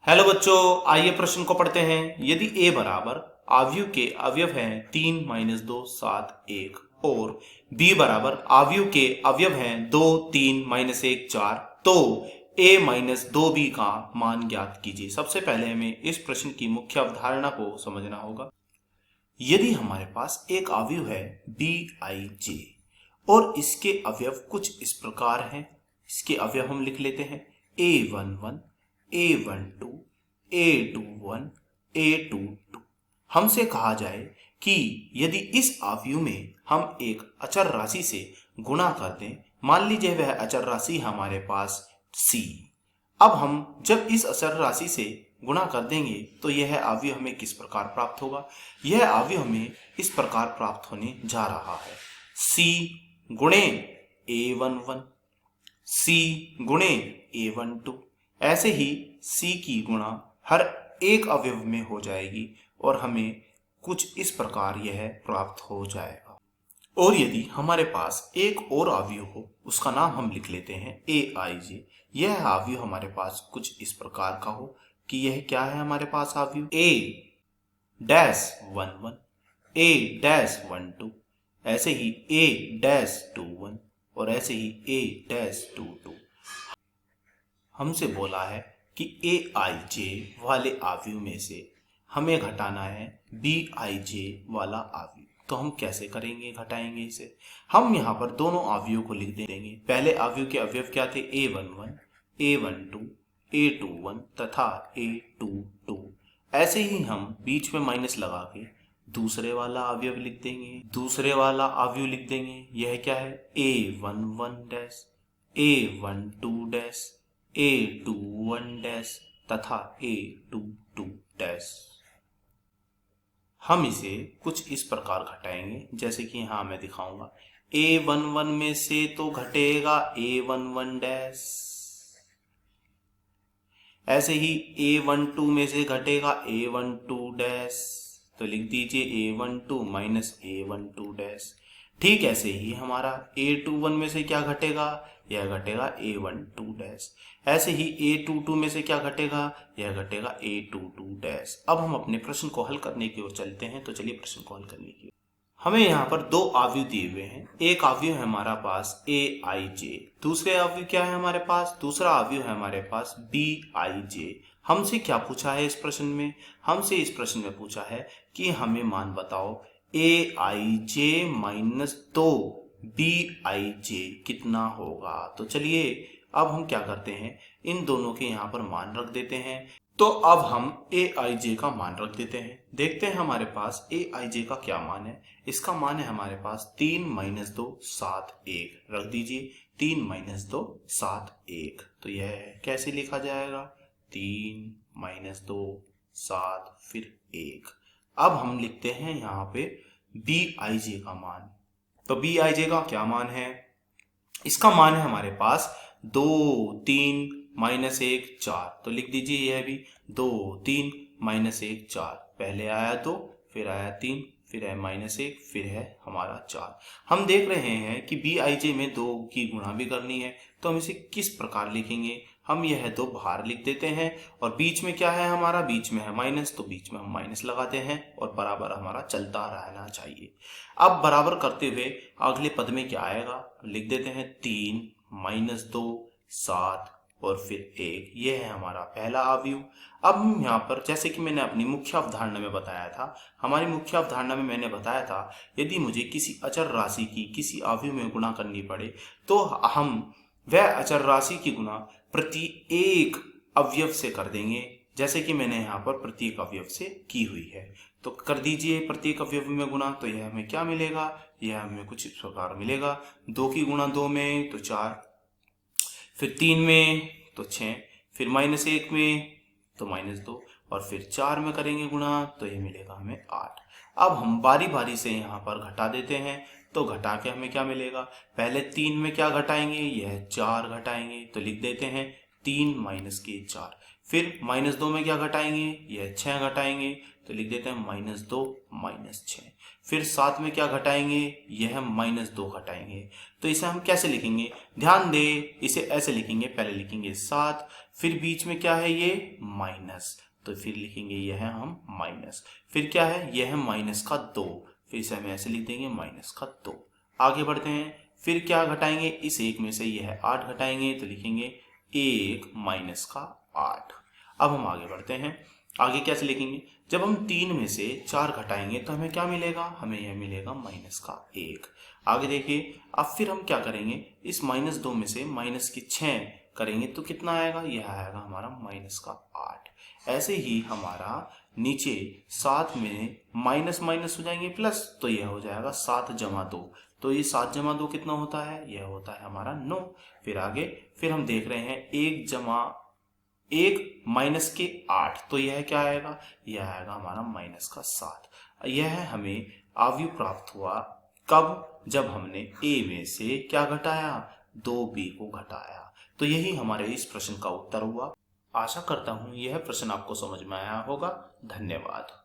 Hello बच्चों, आइए प्रश्न को पढ़ते हैं। यदि a बराबर आव्यूह के अवयव हैं 3 माइनस 2 7 1 और b बराबर आव्यूह के अवयव हैं 2 3 माइनस 1 4 तो a माइनस 2b का मान ज्ञात कीजिए। सबसे पहले हमें इस प्रश्न की मुख्य अवधारणा को समझना होगा। यदि हमारे पास एक आव्यूह है bij और इसके अवयव कुछ इस प्रकार हैं। इसके अवयव हम लिख लेते हैं a11 a12 a21 a22। हमसे कहा जाए कि यदि इस आव्यूह में हम एक अचर राशि से गुणा कर दें, मान लीजिए वह अचर राशि हमारे पास c। अब हम जब इस अचर राशि से गुणा कर देंगे तो यह आव्यूह हमें किस प्रकार प्राप्त होगा। यह आव्यूह हमें इस प्रकार प्राप्त होने जा रहा है c गुणे a11 c गुणे a12। ऐसे ही c की गुणा हर एक अवयव में हो जाएगी और हमें कुछ इस प्रकार यह प्राप्त हो जाएगा। और यदि हमारे पास एक और आव्यूह हो, उसका नाम हम लिख लेते हैं aij। यह आव्यूह हमारे पास कुछ इस प्रकार का हो कि यह क्या है हमारे पास आव्यूह a-11 a-12, ऐसे ही a-21 और ऐसे ही a-22। हमसे बोला है कि aij वाले आव्यूह में से हमें घटाना है bij वाला आव्यूह। तो हम कैसे करेंगे, घटाएंगे इसे। हम यहाँ पर दोनों आव्यूह को लिख देंगे। पहले आव्यूह के अवयव क्या थे, a11 a12 a21 तथा a22। ऐसे ही हम बीच में माइनस लगा के दूसरे वाला अवयव लिख देंगे। दूसरे वाला अवयव लिख देंगे, यह क्या है a11 dash a12 dash a21 dash तथा a22 डैश। हम इसे कुछ इस प्रकार घटाएंगे, जैसे कि यहाँ मैं दिखाऊंगा। a11 में से तो घटेगा a11 डैश, ऐसे ही a12 में से घटेगा a12 डैश, तो लिख दीजिए a12 माइनस a12 डैश। ठीक ऐसे ही हमारा a21 में से क्या घटेगा, यह घटेगा a12 डैश। ऐसे ही a22 में से क्या घटेगा, यह घटेगा a22 डैश। अब हम अपने प्रश्न को हल करने की ओर चलते हैं। तो चलिए प्रश्न को हल करने की ओर। हमें यहाँ पर दो आव्यूह दिए हुए हैं। एक आव्यूह है हमारा पास aij, दूसरे आव्यूह क्या है हमारे पास, दूसरा आव्यूह है हमारे पास bij। हमसे क्या पूछा है इस प्रश्न में, हमसे इस प्रश्न में पूछा है कि हमें मान बताओ aij माइनस 2 bij कितना होगा। तो चलिए अब हम क्या करते हैं, इन दोनों के यहाँ पर मान रख देते हैं। तो अब हम aij का मान रख देते हैं। देखते हैं हमारे पास aij का क्या मान है। इसका मान है हमारे पास 3 माइनस 2 7 1। रख दीजिए 3 माइनस 2 7 1। तो यह कैसे लिखा जाएगा, 3 माइनस 2 7 फिर 1। अब हम लिखते हैं यहाँ पे bij का मान। तो bij का क्या मान है, इसका मान है हमारे पास 2 3 माइनस 1 4। तो लिख दीजिए यह भी 2 3 माइनस 1 4। पहले आया 2, फिर आया 3, फिर है माइनस 1, फिर है हमारा 4। हम देख रहे हैं कि bij में 2 की गुणा भी करनी है। तो हम इसे किस प्रकार लिखेंगे, हम यह 2 बाहर लिख देते हैं और बीच में क्या है हमारा, बीच में है माइनस, तो बीच में हम माइनस लगाते हैं और बराबर हमारा चलता रहना चाहिए। अब बराबर करते हुए अगले पद में क्या आएगा, लिख देते हैं 3 माइनस 2 7 और फिर 1। यह है हमारा पहला आव्यूह। अब हम यहाँ पर, जैसे कि मैंने अपनी मुख्य अवधारणा में बताया था, हमारी मुख्य अवधारणा में मैंने बताया था यदि मुझे किसी अचर राशि की किसी आव्यूह में गुणा करनी पड़े तो हम वह अचर राशि की गुणा प्रति एक अवयव से कर देंगे, जैसे कि मैंने यहाँ पर प्रत्येक अवयव से की हुई है। तो कर दीजिए प्रत्येक अवयव में गुणा। तो यह हमें क्या मिलेगा, यह हमें कुछ इस प्रकार मिलेगा। 2 की गुणा 2 में तो 4, फिर 3 में तो 6, फिर माइनस 1 में तो माइनस 2 और फिर 4 में करेंगे गुणा तो ये मिलेगा हमें 8। अब हम बारी बारी से यहाँ पर घटा देते हैं। तो घटा के हमें क्या मिलेगा, पहले 3 में क्या घटाएंगे, यह 4 घटाएंगे। तो लिख देते हैं 3 माइनस के 4। फिर -2 में क्या घटाएंगे, यह 6 घटाएंगे, तो लिख देते हैं -2 -6। फिर 7 में क्या घटाएंगे, यह -2 घटाएंगे। तो इसे हम कैसे लिखेंगे, ध्यान दे, इसे ऐसे लिखेंगे, पहले लिखेंगे 7, फिर बीच में क्या है ये माइनस, तो फिर लिखेंगे यह हम माइनस, फिर क्या है यह -2, फिर इसे हम ऐसे लिख देंगे -2। आगे बढ़ते हैं, फिर क्या घटाएंगे, इस 1 में से यह 8 घटाएंगे, तो लिखेंगे 1 -8। अब हम आगे बढ़ते हैं, आगे कैसे लिखेंगे, जब हम 3 में से 4 घटाएंगे तो हमें क्या मिलेगा, हमें यह मिलेगा -1। आगे देखिए, अब फिर हम क्या करेंगे, इस -2 में से -6 करेंगे तो कितना आएगा, यह आएगा हमारा -8। ऐसे ही हमारा नीचे 7 में माइनस माइनस हो जाएंगे प्लस, तो यह हो जाएगा 7 जमा 2, तो ये 7 जमा 2 कितना होता है, यह होता है हमारा 9। फिर आगे, फिर हम देख रहे हैं 1 जमा 1 माइनस के 8, तो यह क्या आएगा, यह आएगा हमारा -7। यह हमें अवयव प्राप्त हुआ कब, जब हमने a में से क्या घटाया, 2b को घटाया। तो यही हमारे इस प्रश्न का उत्तर हुआ। आशा करता हूं यह प्रश्न आपको समझ में आया होगा। धन्यवाद।